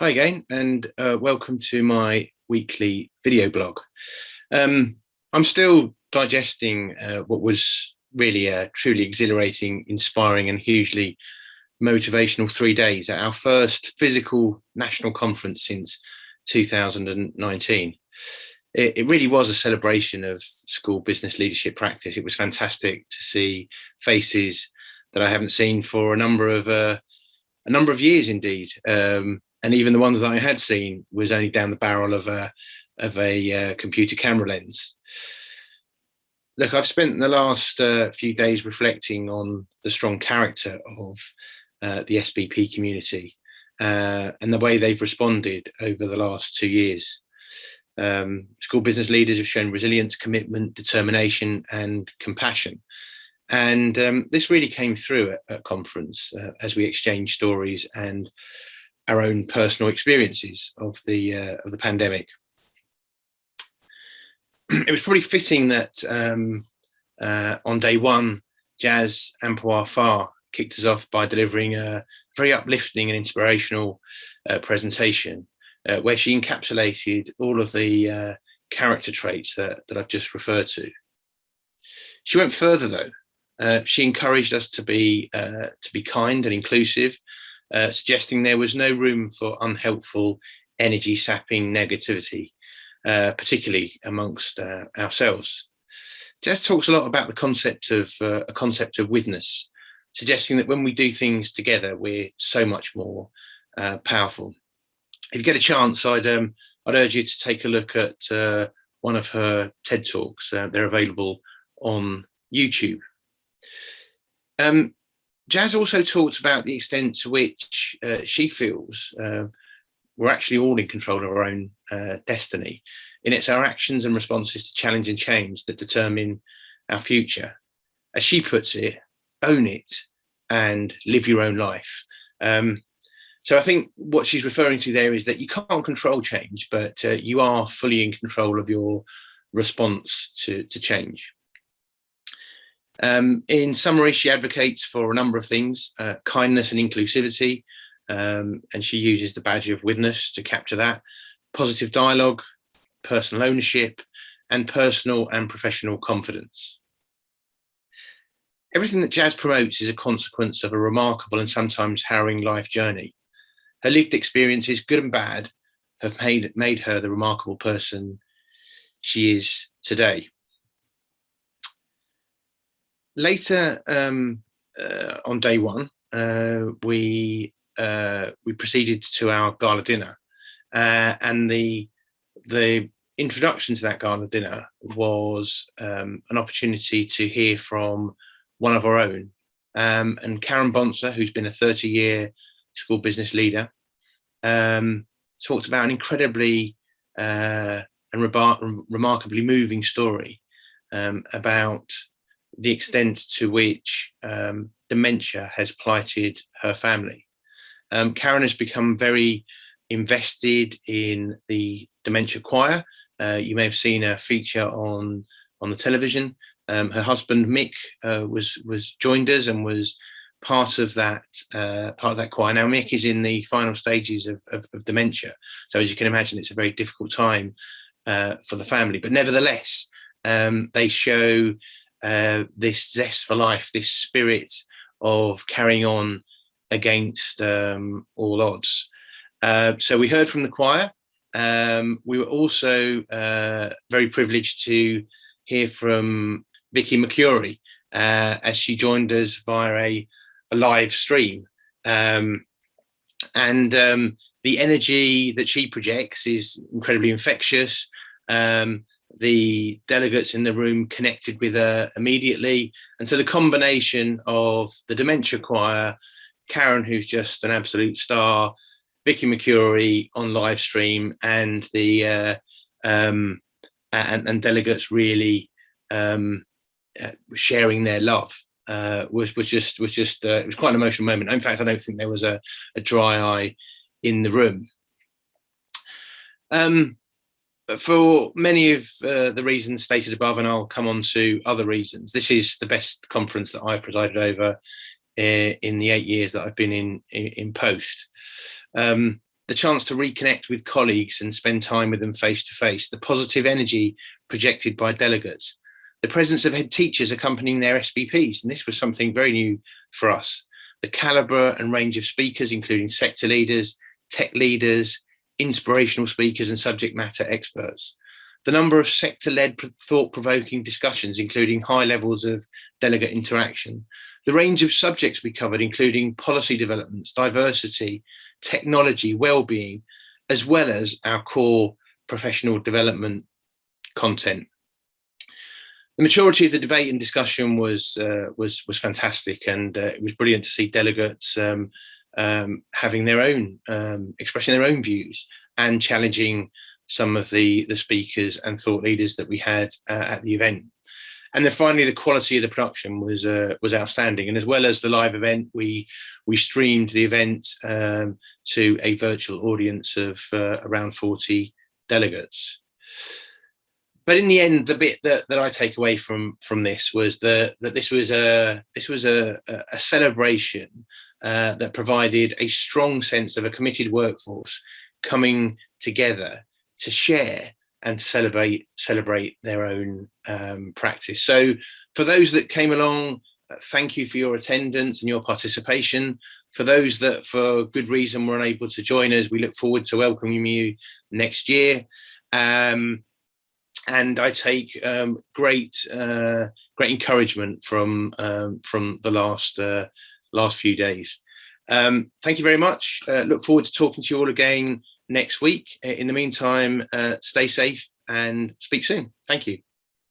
Hi again, and welcome to my weekly video blog. I'm still digesting what was really a truly exhilarating, inspiring, and hugely motivational 3 days at our first physical national conference since 2019. It really was a celebration of school business leadership practice. It was fantastic to see faces that I haven't seen for a number of years indeed. And even the ones that I had seen was only down the barrel of a computer camera lens. Look, I've spent the last few days reflecting on the strong character of the SBP community and the way they've responded over the last 2 years. School business leaders have shown resilience, commitment, determination, and compassion. And this really came through at conference as we exchanged stories and our own personal experiences of the pandemic. It was probably fitting that on day one, Jazz Ampawar kicked us off by delivering a very uplifting and inspirational presentation where she encapsulated all of the character traits that I've just referred to. She went further though. She encouraged us to be kind and inclusive, suggesting there was no room for unhelpful, energy-sapping negativity, particularly amongst ourselves. Jazz talks a lot about the concept of witness, suggesting that when we do things together, we're so much more powerful. If you get a chance, I'd urge you to take a look at one of her TED Talks. They're available on YouTube. Jazz also talks about the extent to which she feels we're actually all in control of our own destiny. And it's our actions and responses to challenge and change that determine our future. As she puts it, own it and live your own life. So I think what she's referring to there is that you can't control change, but you are fully in control of your response to change. In summary, she advocates for a number of things, kindness and inclusivity, and she uses the badge of witness to capture that, positive dialogue, personal ownership, and personal and professional confidence. Everything that Jazz promotes is a consequence of a remarkable and sometimes harrowing life journey. Her lived experiences, good and bad, have made her the remarkable person she is today. Later on day one, we proceeded to our gala dinner, and the introduction to that gala dinner was an opportunity to hear from one of our own, and Karen Bonser, who's been a 30-year school business leader, talked about an incredibly and remarkably moving story about the extent to which dementia has plighted her family. Karen has become very invested in the dementia choir. You may have seen a feature on the television. Her husband Mick was joined us and was part of that choir. Now Mick is in the final stages of dementia, so as you can imagine, it's a very difficult time for the family. But nevertheless, they show this zest for life, this spirit of carrying on against all odds. So we heard from the choir. We were also very privileged to hear from Vicky McCurry as she joined us via a live stream. And the energy that she projects is incredibly infectious. The delegates in the room connected with her immediately. And so the combination of the dementia choir, Karen, who's just an absolute star, Vicky McCurry on live stream, and the and delegates really sharing their love was just it was quite an emotional moment. In fact, I don't think there was a dry eye in the room. For many of the reasons stated above, and I'll come on to other reasons, this is the best conference that I've presided over in the 8 years that I've been in post. the chance to reconnect with colleagues and spend time with them face to face, the positive energy projected by delegates, the presence of head teachers accompanying their SBPs, and this was something very new for us, the calibre and range of speakers, including sector leaders, tech leaders, inspirational speakers and subject matter experts, the number of sector-led thought-provoking discussions, including high levels of delegate interaction, the range of subjects we covered, including policy developments, diversity, technology, well-being, as well as our core professional development content. The maturity of the debate and discussion was fantastic, and it was brilliant to see delegates having their own, expressing their own views and challenging some of the speakers and thought leaders that we had at the event. And then finally, the quality of the production was outstanding. And as well as the live event, we streamed the event to a virtual audience of around 40 delegates. But in the end, the bit that I take away from this was that this was a celebration that provided a strong sense of a committed workforce coming together to share and to celebrate their own practice. So for those that came along, thank you for your attendance and your participation. For those that for good reason were unable to join us, we look forward to welcoming you next year. And I take great encouragement from the last few days. Thank you very much. Look forward to talking to you all again next week. In the meantime, stay safe and speak soon. Thank you.